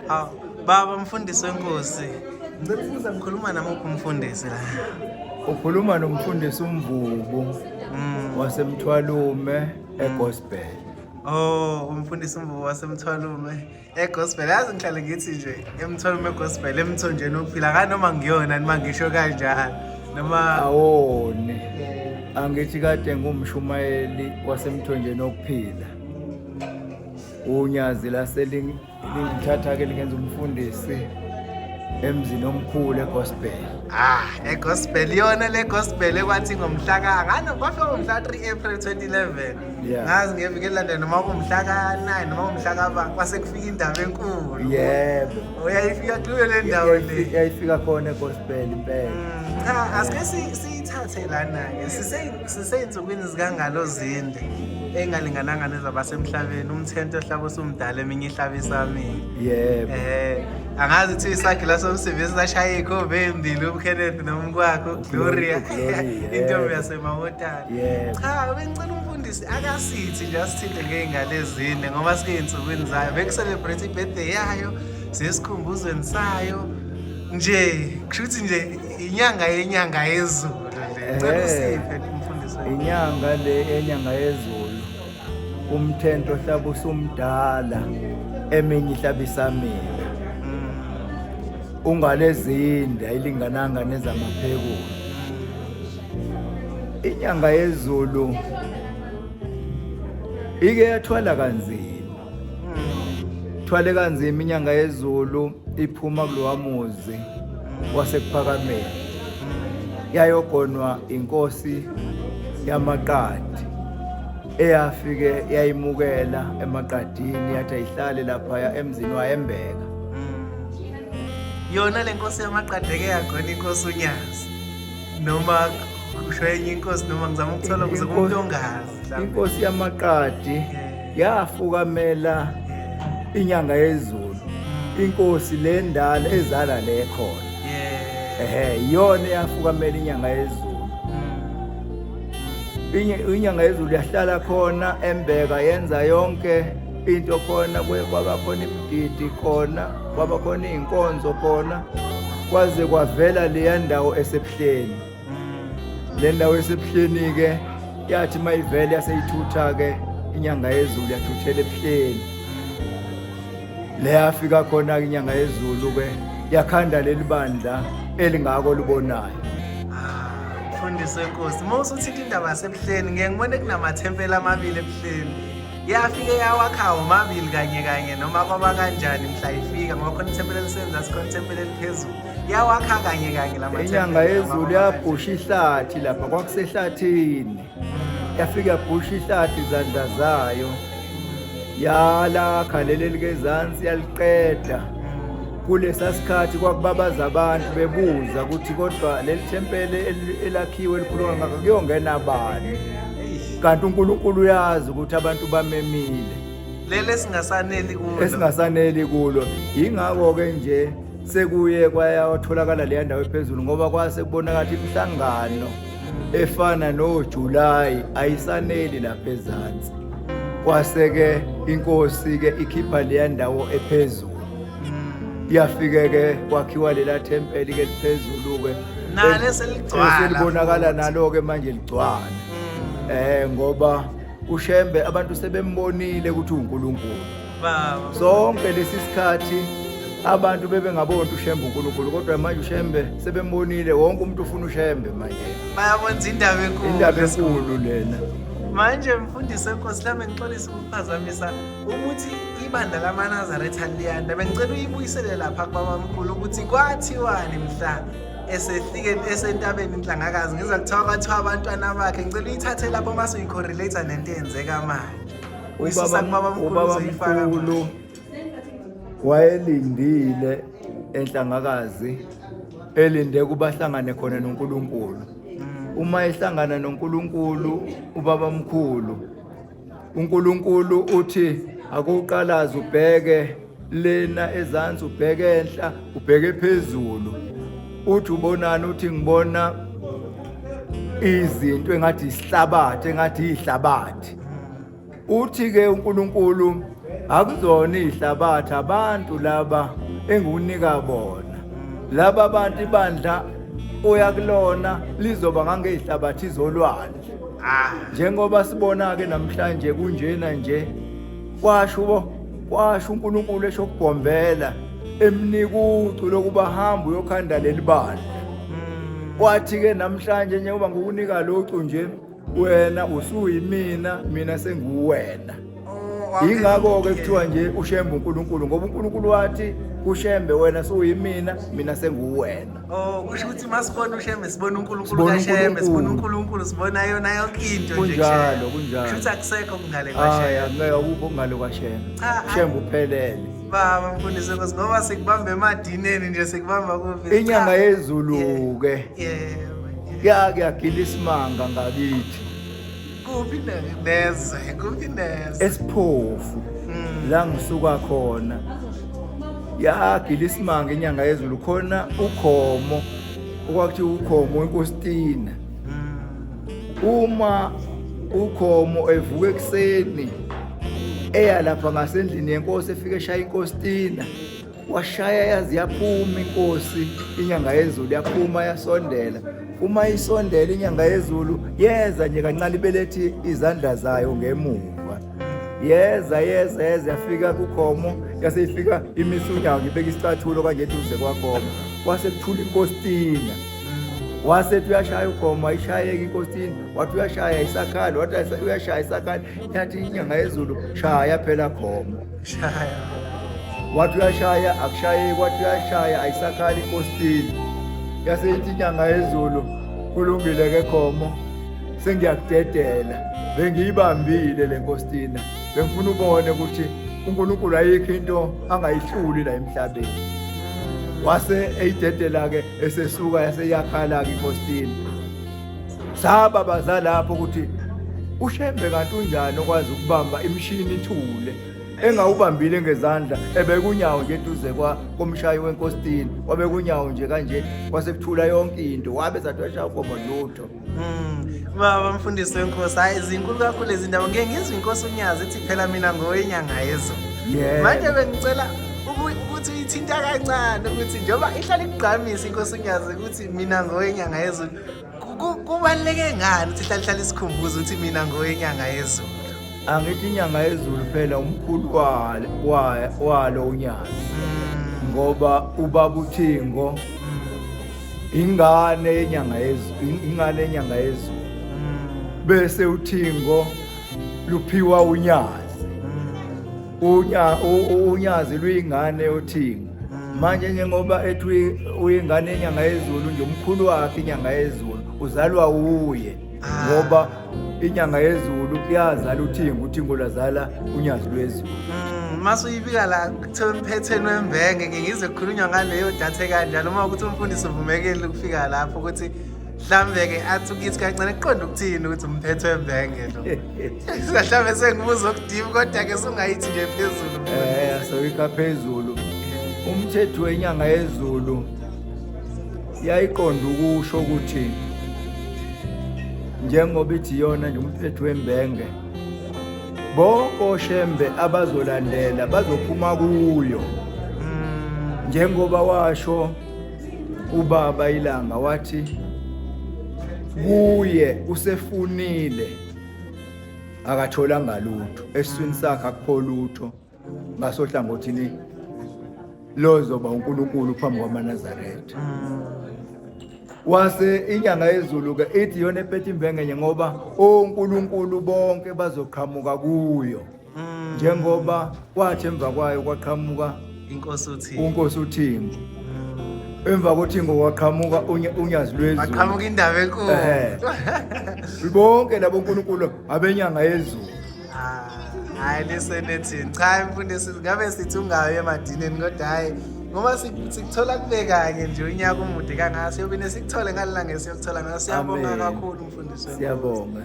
Hawu, baba mfundisi wenkosi. Ngicela ngikhuluma namuphi umfundisi la? Ukhuluma nomfundisi uMvubu wasemthwalume eGospel. Oh, umfundisi uMvubu wasemthwalume eGospel. Yazi ngihlale ngithi nje emthwalume eGospel emthonjeni wokuphila kanoma ngiyona noma ngisho kanjalo noma Awone. Angithi kade ngumshumayeli wasemthonjeni wokuphila. Unyazi lingithatha ke lingenza umfundisi emzini omkhulu eGospel. eGospel yona le Gospel ekwathi ngomhla ngano kwafika ngomhla 3 April 2011. Yeah. Ngazi ngeviki elandela noma kumhla ka9 noma kumhla ka kwase kufika indaba enkulu. Yebo. Uyayifika kuyo le ndawo le. Yayifika khona eGospel impela. Cha, asike siyithathe lana ke. Siseyinsukwini zikangalo zinde engalingananga nezabasemhlabeni. Umthento ohlaba usumdala eminye ihlaba isami. Yebo. Angazi ukuthi isakhe la somsebenzi sashaya ikhove embili uKenneth nomkwakho Gloria intombi yasemawotana. Cha, bengicela umfundisi akasithi nje asithinte ngeingane ezine ngoba sike insukwini zayo beku-celebrate ibirthday yayo sesikhumbuzweni sayo nje kushuthi nje inyanga yezulu le. Ngicela usiphe umfundisi. Inyanga le enyanga yezulu umthento ohlaba usumdala eminye ihlaba isamila. Ungalezinde ayilingananga nezamaphekulu. Inyanga yezulu ike yathwala kanzima. Thwale kanzima inyanga yezulu iphuma kulowamuzi wasekuphakameni. Yayogonwa inkosi yamaqadi eyafike yayimukela emaqadini yathi ayihlale lapha emzini wayembeka. Yona le nkosi yamaqadeke yagona inkosi uNyazi noma kusho enye inkosi noma ngizama ukuthola ukuze kumuntu ongazi. Inkosi yamaqadi yafukamela inyanga yezulu. Inkosi le ndala ezala le khona. Yona yafukamela inyanga yezulu. Inyanga yezulu yahlala khona embeka yenza yonke into khona kwaba khona imigidi khona kwaba khona inkonzo khona kwaze kwavela le ndawo esebuhleni. Le ndawo esebuhleni ke yathi mayivele yaseyithutha ke inyanga yezulu yathuthela ebuhleni. Le yafika khona inyanga yezulu ke yakhanda leli bandla elingako libonayo. Mfundisi wenkosi mawuthi uthi indaba yasebuhleni ngeke ngibone kunamathempeli amabili ebuhleni. Yafike yawakha omabili kanye noma kwaba kanjani mhla ifika ngoba khona ithempeli elisenza sikhona ithempeli eliphezulu. Yawakha kanye lamathempeli. Inyanga yezulu yabhusha ihlathi lapha kwakusehlathini. Yafika yabhusha ihlathi izandla zayo. Yalakha leli likezansi yaliqeda. Kulesa sikhathi kwakubabaza abantu bebuza ukuthi kodwa leli thempeli elakhiwe elikhuluma ngakho kuyongena abani. Kanti uNkulunkulu uyazi ukuthi abantu bamemile. Lele Esingasaneli kulo. Ingakho ke nje sekuye kwayatholakala le ndawo ephezulu ngoba kwase kubonakala imihlangano efana noJuly ayisaneli lapha ezansi. Kwase ke inkosi ke ikhipha le ndawo ephezulu. Yafike ke kwakhiwa lela thempeli ke liphezulu ke. Nale seligcwala. Selibonakala nalo ke manje ligcwala. Ngoba uShembe abantu sebembonile ukuthi uNkulunkulu. Baba. Sonke lesisikhathi abantu bebengaboni uShembe uNkulunkulu kodwa manje uShembe sebembonile wonke umuntu ufuna uShembe manje. Bayabona indaba enkulu. Indaba enkulu lena. Manje mfundisi wenkosi lami ngixolisa ukuphazamisa ukuthi ibandla lamaNazaretha liyanda. Bengicela uyibuyisele lapha kubabamkhulu ukuthi kwathiwani mhla esentabeni inhlangakazi ngiza kuthiwa kwathiwa abantwana bakhe ngicela uyithathe lapho mase uyicorrelate nento eyenzeka manje. Uyisisa kubabamkhulu uzifaka wayelindile enhlangakazi elinde kubahlangane khona noNkulunkulu. Uma ehlangana noNkulunkulu ubabamkhulu uNkulunkulu uthi akuqalaza ubheke lena ezansi ubheke enhla ubheke phezulu. Uthi ubonani uthi ngibona izinto engathi isihlabathi engathi ihlabathi. Uthi ke uNkulunkulu akuzona ihlabathi abantu laba engunika bona. Laba abantu ibandla oyakulona lizoba ngangeyihlabathi izolwandle. Njengoba sibona ke namhlanje kunjena nje kwasho uNkulunkulu eshokugombela emnika ucu lokuba hamba uyokhanda leli bandla. Wathi ke namhlanje njengoba ngukunika locu nje wena usuyimina mina senguwena. Ingakho ke kuthiwa nje ushembe uNkulunkulu ngoba uNkulunkulu wathi ushembe wena suyimina mina senguwena. Kusho ukuthi masibona ushembe sibona uNkulunkulu kaShembe, sibona uNkulunkulu sibona yona yonke into nje. Kunjalo. Kusho ukuthi akusekho ngale kaShembe. Angeke ukho ngale kaShembe. Shembe uphelele. Baba mfundisi Nkosi ngoba sikubamba emadineni nje sikubamba kuvi. Inyanga yezulu ke. Yebo. Kuyagila isimanga ngakithi. Kuphi neze. Esiphofu. La ngisuka khona. Yagila isimanga inyanga yezulu khona ukhomo okwakuthi ukhomo enkostina. Uma ukhomo evuka ekseni eya lapha ngasendlini yenkosi efike eshaya inkostina washaya yazi yaphuma inkosi inyanga yezulu yaphuma yasondela. Uma isondela inyanga yezulu yeza nje kancane ibelethi izandla zayo ngemuva. Yeza yafika kukhomo yaseyifika imisunyanga ibeka isicathulo kanje eduze kwakhomo. Wase kuthula inkostina. Wasethi uyashaya ukhomo ayishayeke inkostina. Wathi uyashaya isakhali wathi uyashaya isakhali yathi inyanga yezulu shaya phela khomo. Shaya. Wathi uyashaya akushayeki wathi uyashaya ayisakhali inkostina. Yaseyithi inyanga yezulu kulungile ke khomo sengiyakudedela bengiyibambile le nkostina bengifuna ubone ukuthi uNkulunkulu ayikho into angayihluli la emhlabeni. Wase eyidedela ke esesuka yaseyakhala ke inkostina. Saba bazalapho ukuthi ushembe kanti unjani okwazi ukubamba imishini ithule engawubambile ngezandla ebekunyawo nje eduze komshayi wenkostina wabekunyawo nje kanje kwasekuthula yonke into wabe zathi washaya ukhomo lutho. Baba mfundisi wenkosi hayi izinkulu kakhulu lezi ndaba ngeke ngizwe inkosi unyazi ithi phela mina ngowenyanga yezulu. Manje bengicela ukuthi uyithinta kancane ukuthi njengoba ihlala ikugqamisa inkosi unyazi ukuthi mina ngowenyanga yezulu kubaluleke ngani ukuthi ihlala isikhumbuzo ukuthi mina ngowenyanga yezulu. Angithi inyanga yezulu phela umkhulu walo unyazi. Ngoba ubaba uThingo ingane yenyanga yezulu. Bese uThingo luphiwa unyazi. Unyazi luyingane yoThingo. Manje njengoba ethi uyingane yenyanga yezulu nje umkhulu wakhe inyanga yezulu uzalwa uye. Ngoba inyanga yezulu kuyazala uThingo lazala unyazi lwezulu. Masuyibika la kuthiwa emphethweni wembenge ngize kukhulunywa ngaleyo datha kanjalo uma ukuthi umfundisi uvumekile ukufika lapho ukuthi mhlambe ke athi ukithi kancane kuqonda ukuthini ukuthi umphetho wembenge lo. Mhlambe sengibuza okudibi kodwa ke sungayithi nje phezulu. Asawika phezulu. Umthetho wenyanga yezulu yayiqonda ukusho ukuthi njengoba ithi yona nje umphetho wembenge bonke oshembe abazolandela bazophuma kuyo. Njengoba washo ubaba ilanga wathi kuye usefunile akatholanga lutho eswini sakhe akukho lutho ngasohlangothini lozoba uNkulunkulu phambi kwamaNazaretha. Wase inyanga yezulu ke ithi yona ephethe imbenge ngoba onkulunkulu bonke bazoqhamuka kuyo. Njengoba kwathi emva kwayo kwaqhamuka inkosi uThingo. Emva koThingo kwaqhamuka unyazi lwezulu. Aqhamuka indaba enkulu. Bonke labo uNkulunkulu abenyanga yezulu. Hayi lesenethini cha mfundisi ngabe sithi ungayo emadineni kodwa hayi ngoba sikuthola kube kanye nje unyaka umude kangaka siyobine sikuthola ngalilanga esiyokuthola ngaso. Siyabonga kakhulu mfundisi. Siyabonga.